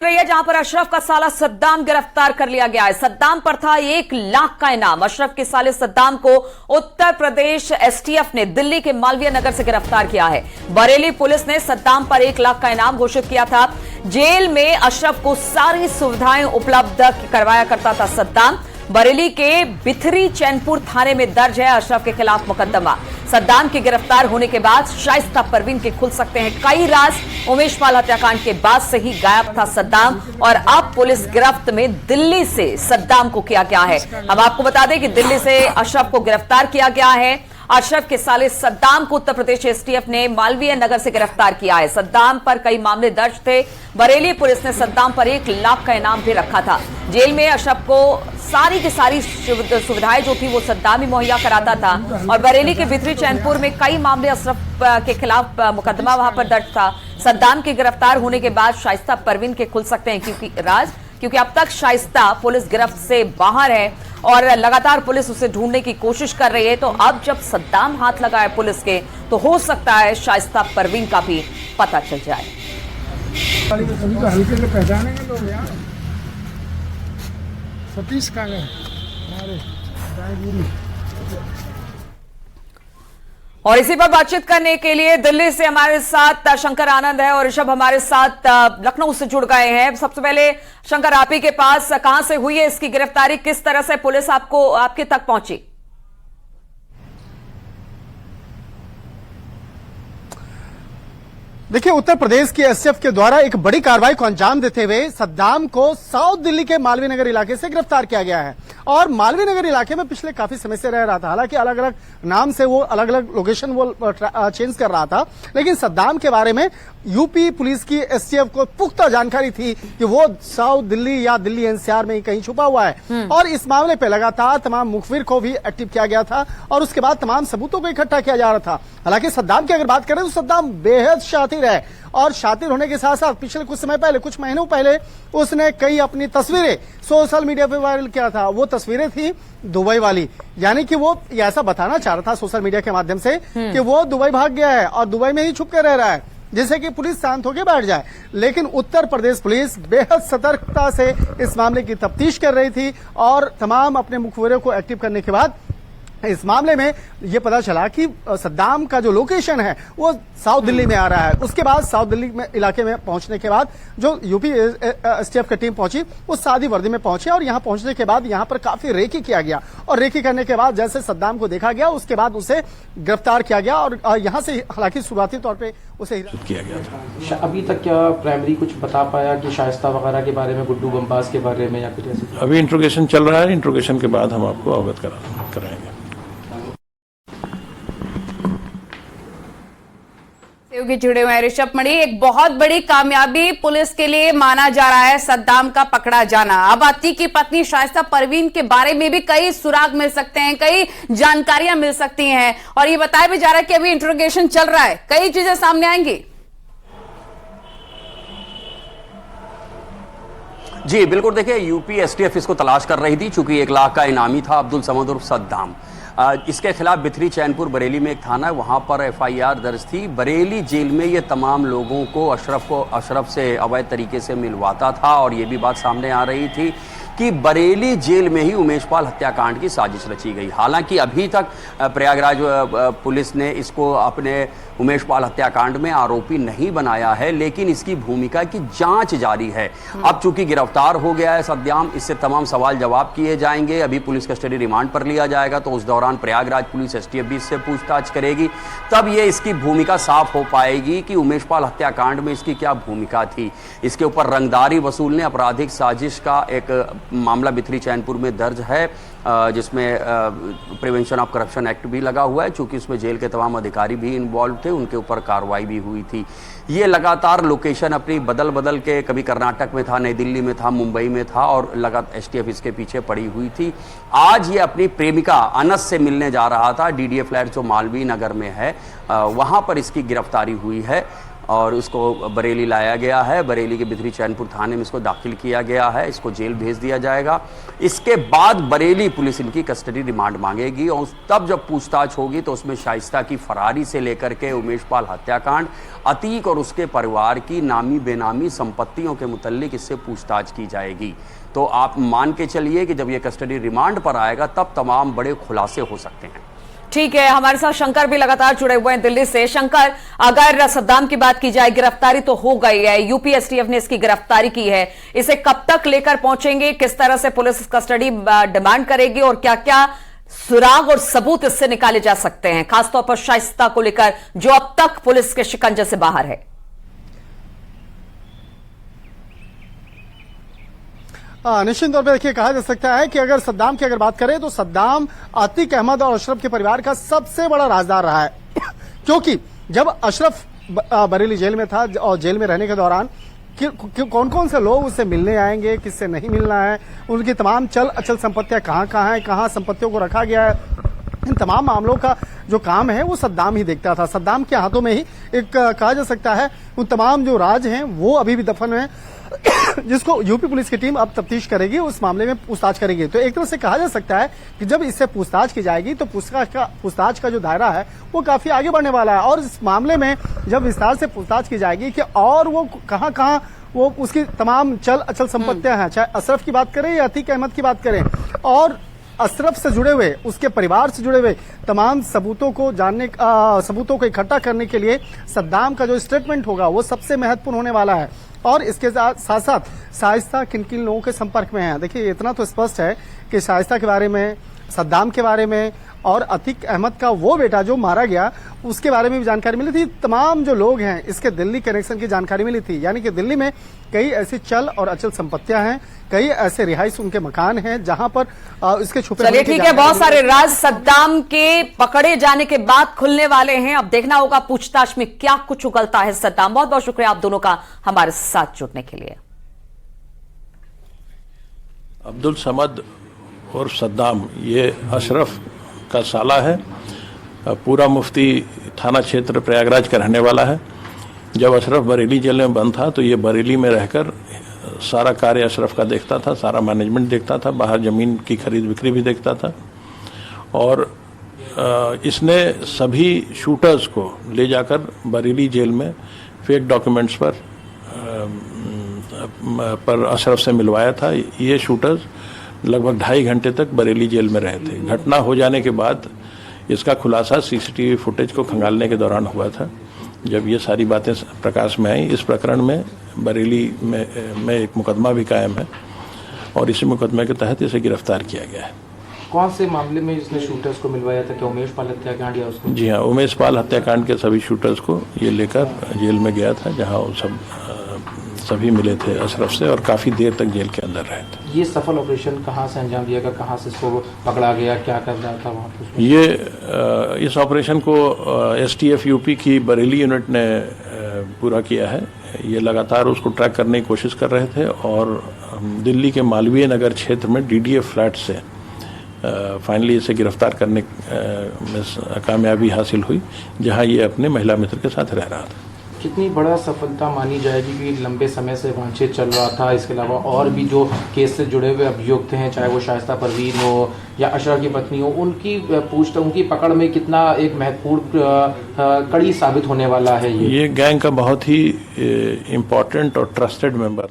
रही है जहां पर अशरफ का साला सद्दाम गिरफ्तार कर लिया गया है। सद्दाम पर था 1 लाख का इनाम। अशरफ के साले सद्दाम को उत्तर प्रदेश एसटीएफ ने दिल्ली के मालवीय नगर से गिरफ्तार किया है। बरेली पुलिस ने सद्दाम पर 1 लाख का इनाम घोषित किया था। जेल में अशरफ को सारी सुविधाएं उपलब्ध करवाया करता था सद्दाम। बरेली के बिथरी चैनपुर थाने में दर्ज है अशरफ के खिलाफ मुकदमा। सद्दाम के गिरफ्तार होने के बाद शाइस्ता परवीन के खुल सकते हैं कई राज। उमेश पाल हत्याकांड के बाद से ही गायब था सद्दाम और अब पुलिस गिरफ्त में दिल्ली से सद्दाम को किया गया है। हम आपको बता दें कि दिल्ली से अशरफ को गिरफ्तार किया गया है। अशरफ के साले सद्दाम को उत्तर प्रदेश एसटीएफ ने मालवीय नगर से गिरफ्तार किया है। सद्दाम पर कई मामले दर्ज थे। बरेली पुलिस ने सद्दाम पर 1 लाख का इनाम भी रखा था। जेल में अशरफ को सारी की सारी सुविधाएं जो थी वो सद्दाम ही मुहैया कराता था और बरेली के बिथरी चैनपुर में कई मामले अशरफ के खिलाफ मुकदमा वहां पर दर्ज था। सद्दाम के गिरफ्तार होने के बाद शाइस्ता परवीन के खुल सकते हैं क्योंकि अब तक शाइस्ता पुलिस गिरफ्त से बाहर है और लगातार पुलिस उसे ढूंढने की कोशिश कर रही है। तो अब जब सद्दाम हाथ लगा है पुलिस के तो हो सकता है शाइस्ता परवीन का भी पता चल जाए। हल्के से पहचानेंगे लोग यार। सतीश का है हमारे रायपुरी। और इसी पर बातचीत करने के लिए दिल्ली से हमारे साथ शंकर आनंद है और ऋषभ हमारे साथ लखनऊ से जुड़ गए हैं। सबसे पहले शंकर, आप ही के पास कहां से हुई है इसकी गिरफ्तारी, किस तरह से पुलिस आपके तक पहुंची? देखिए, उत्तर प्रदेश की एसटीएफ के द्वारा एक बड़ी कार्रवाई को अंजाम देते हुए सद्दाम को साउथ दिल्ली के मालवीय नगर इलाके से गिरफ्तार किया गया है और मालवीय नगर इलाके में पिछले काफी समय से रह रहा था। हालांकि अलग अलग नाम से वो अलग अलग लोकेशन वो चेंज कर रहा था, लेकिन सद्दाम के बारे में यूपी पुलिस की एसटीएफ को पुख्ता जानकारी थी कि वो साउथ दिल्ली या दिल्ली एनसीआर में ही कहीं छुपा हुआ है और इस मामले पर लगातार तमाम मुखबिर को भी एक्टिव किया गया था और उसके बाद तमाम सबूतों को इकट्ठा किया जा रहा था। हालांकि सद्दाम की अगर बात करें तो सद्दाम बेहद शातिर है और शातिर होने के साथ साथ पिछले कुछ समय पहले, कुछ महीनों पहले उसने कई अपनी तस्वीरें सोशल मीडिया पे वायरल किया था। वो तस्वीरें थी दुबई वाली, यानी कि वो ऐसा बताना चाह रहा था सोशल मीडिया के माध्यम से कि वो दुबई भाग गया है और दुबई में ही छुप के रह रहा है, जिससे कि पुलिस शांत होकर बैठ जाए। लेकिन उत्तर प्रदेश पुलिस बेहद सतर्कता से इस मामले की तफ्तीश कर रही थी और तमाम अपने मुखबिरों को एक्टिव करने के बाद इस मामले में ये पता चला कि सद्दाम का जो लोकेशन है वो साउथ दिल्ली में आ रहा है। उसके बाद साउथ दिल्ली में इलाके में पहुंचने के बाद जो यूपी एसटीएफ की टीम पहुंची वो सादी वर्दी में पहुंची और यहां पहुंचने के बाद यहां पर काफी रेकी किया गया और रेकी करने के बाद जैसे सद्दाम को देखा गया उसके बाद उसे गिरफ्तार किया गया और यहां से हालांकि शुरुआती तौर पर उसे किया गया था। अभी तक क्या प्राइमरी कुछ बता पाया कि शाइस्ता वगैरह के बारे में, गुड्डू बम्बास के बारे में या कुछ ऐसे? अभी इंट्रोगेशन चल रहा है, इंट्रोगेशन के बाद हम आपको अवगत कराएंगे। जुड़े हुए हैं ऋषभ मणि। एक बहुत बड़ी कामयाबी पुलिस के लिए माना जा रहा है सद्दाम का पकड़ा जाना। अब अती की पत्नी शाइस्ता परवीन के बारे में भी कई सुराग मिल सकते हैं, कई जानकारियां मिल सकती हैं और ये बताया भी जा रहा है कि अभी इंट्रोगेशन चल रहा है, कई चीजें सामने आएंगी। जी बिल्कुल, देखिए यूपी एसटीएफ इसको तलाश कर रही थी चूंकि 1 लाख का इनामी था अब्दुल समद उर्फ सद्दाम। इसके खिलाफ बिथरी चैनपुर बरेली में एक थाना है, वहां पर एफआईआर दर्ज थी। बरेली जेल में ये तमाम लोगों को अशरफ से अवैध तरीके से मिलवाता था और ये भी बात सामने आ रही थी कि बरेली जेल में ही उमेश पाल हत्याकांड की साजिश रची गई। हालांकि अभी तक प्रयागराज पुलिस ने इसको अपने उमेश पाल हत्याकांड में आरोपी नहीं बनाया है, लेकिन इसकी भूमिका की जांच जारी है। अब चूंकि गिरफ्तार हो गया है सद्दाम, इससे तमाम सवाल जवाब किए जाएंगे। अभी पुलिस कस्टडी रिमांड पर लिया जाएगा तो उस दौरान प्रयागराज पुलिस एसटीएफ भी इससे पूछताछ करेगी, तब ये इसकी भूमिका साफ हो पाएगी कि उमेश पाल हत्याकांड में इसकी क्या भूमिका थी। इसके ऊपर रंगदारी वसूलने आपराधिक साजिश का एक मामला बिथरी चैनपुर में दर्ज है जिसमें प्रिवेंशन ऑफ करप्शन एक्ट भी लगा हुआ है। चूंकि उसमें जेल के तमाम अधिकारी भी इन्वॉल्व थे, उनके ऊपर कार्रवाई भी हुई थी। ये लगातार लोकेशन अपनी बदल के, कभी कर्नाटक में था, नई दिल्ली में था, मुंबई में था और लगातार एसटीएफ इसके पीछे पड़ी हुई थी। आज ये अपनी प्रेमिका अनस से मिलने जा रहा था। डीडीए फ्लैट जो मालवीय नगर में है वहां पर इसकी गिरफ्तारी हुई है। और उसको बरेली लाया गया है। बरेली के बिथरी चैनपुर थाने में इसको दाखिल किया गया है, इसको जेल भेज दिया जाएगा। इसके बाद बरेली पुलिस इनकी कस्टडी रिमांड मांगेगी और तब जब पूछताछ होगी तो उसमें शाइस्ता की फरारी से लेकर के उमेश पाल हत्याकांड, अतीक और उसके परिवार की नामी बेनामी संपत्तियों के मुतल्लिक इससे पूछताछ की जाएगी। तो आप मान के चलिए कि जब ये कस्टडी रिमांड पर आएगा तब तमाम बड़े खुलासे हो सकते हैं। ठीक है, हमारे साथ शंकर भी लगातार जुड़े हुए हैं दिल्ली से। शंकर, अगर सद्दाम की बात की जाए, गिरफ्तारी तो हो गई है, यूपी एसटीएफ ने इसकी गिरफ्तारी की है, इसे कब तक लेकर पहुंचेंगे, किस तरह से पुलिस कस्टडी डिमांड करेगी और क्या क्या सुराग और सबूत इससे निकाले जा सकते हैं, खासतौर पर शाइस्ता को लेकर जो अब तक पुलिस के शिकंजे से बाहर है? निश्चित तौर पर देखिए, कहा जा सकता है कि अगर सद्दाम की बात करें तो सद्दाम अतीक अहमद और अशरफ के परिवार का सबसे बड़ा राजदार रहा है क्योंकि जब अशरफ बरेली जेल में था और जेल में रहने के दौरान कौन कौन से लोग उससे मिलने आएंगे, किससे नहीं मिलना है, उनकी तमाम चल अचल संपत्तियां कहां हैं, कहां संपत्तियों को रखा गया है, इन तमाम मामलों का जो काम है वो सद्दाम ही देखता था। सद्दाम के हाथों में ही एक कहा जा सकता है उन तमाम जो राज हैं वो अभी भी दफन है, जिसको यूपी पुलिस की टीम अब तफ्तीश करेगी, उस मामले में पूछताछ करेगी। तो एक तरह से कहा जा सकता है कि जब इससे पूछताछ की जाएगी तो पूछताछ का जो दायरा है वो काफी आगे बढ़ने वाला है और इस मामले में जब विस्तार से पूछताछ की जाएगी कि और वो कहां वो उसकी तमाम चल अचल संपत्तियां हैं, चाहे अशरफ की बात करें या अतीक अहमद की बात करें, और अशरफ से जुड़े हुए, उसके परिवार से जुड़े हुए तमाम सबूतों को सबूतों को इकट्ठा करने के लिए सद्दाम का जो स्टेटमेंट होगा वो सबसे महत्वपूर्ण होने वाला है। और इसके साथ साथ शाइस्ता किन किन लोगों के संपर्क में है। देखिए, इतना तो स्पष्ट है कि शाइस्ता के बारे में, सद्दाम के बारे में और अतीक अहमद का वो बेटा जो मारा गया उसके बारे में भी जानकारी मिली थी। तमाम जो लोग हैं इसके दिल्ली कनेक्शन की जानकारी मिली थी, यानी कि दिल्ली में कई ऐसी चल और अचल संपत्तियां हैं, कई ऐसे रिहाइश उनके मकान हैं जहां पर इसके छुपे। चलिए ठीक है, बहुत सारे राज सद्दाम के पकड़े जाने के बाद खुलने वाले हैं, अब देखना होगा पूछताछ में क्या कुछ उगलता है सद्दाम। बहुत बहुत शुक्रिया आप दोनों का हमारे साथ जुड़ने के लिए। अब्दुल समद और सद्दाम ये अशरफ का साला है, पूरा मुफ्ती थाना क्षेत्र प्रयागराज का रहने वाला है। जब अशरफ बरेली जेल में बंद था तो ये बरेली में रहकर सारा कार्य अशरफ का देखता था, सारा मैनेजमेंट देखता था, बाहर ज़मीन की खरीद बिक्री भी देखता था। और इसने सभी शूटर्स को ले जाकर बरेली जेल में फेक डॉक्यूमेंट्स पर अशरफ से मिलवाया था। ये शूटर्स लगभग 2.5 घंटे तक बरेली जेल में रहे थे। घटना हो जाने के बाद इसका खुलासा सीसीटीवी फुटेज को खंगालने के दौरान हुआ था। जब ये सारी बातें प्रकाश में आई, इस प्रकरण में बरेली में एक मुकदमा भी कायम है और इसी मुकदमे के तहत इसे गिरफ्तार किया गया है। कौन से मामले में इसने शूटर्स को मिलवाया था? क्या उमेश पाल हत्याकांड या उसको? जी हाँ, उमेश पाल हत्याकांड के सभी शूटर्स को ये लेकर जेल में गया था, जहाँ वो सभी मिले थे अशरफ से और काफ़ी देर तक जेल के अंदर रहे थे। ये सफल ऑपरेशन कहाँ से अंजाम दिया गया, कहाँ से इसको पकड़ा गया, क्या कर रहा था वहाँ पे? ये इस ऑपरेशन को एसटीएफ यूपी की बरेली यूनिट ने पूरा किया है। ये लगातार उसको ट्रैक करने की कोशिश कर रहे थे और दिल्ली के मालवीय नगर क्षेत्र में डीडीएफ फ्लैट से फाइनली इसे गिरफ्तार करने में कामयाबी हासिल हुई, जहाँ ये अपने महिला मित्र के साथ रह रहा था। कितनी बड़ा सफलता मानी जाएगी कि लंबे समय से वांछित चल रहा था? इसके अलावा और भी जो केस से जुड़े हुए अभियुक्त हैं, चाहे वो शाइस्ता परवीन हो या अशरफ की पत्नी हो, उनकी उनकी पकड़ में कितना एक महत्वपूर्ण कड़ी साबित होने वाला है? ये गैंग का बहुत ही इम्पोर्टेंट और ट्रस्टेड मेंबर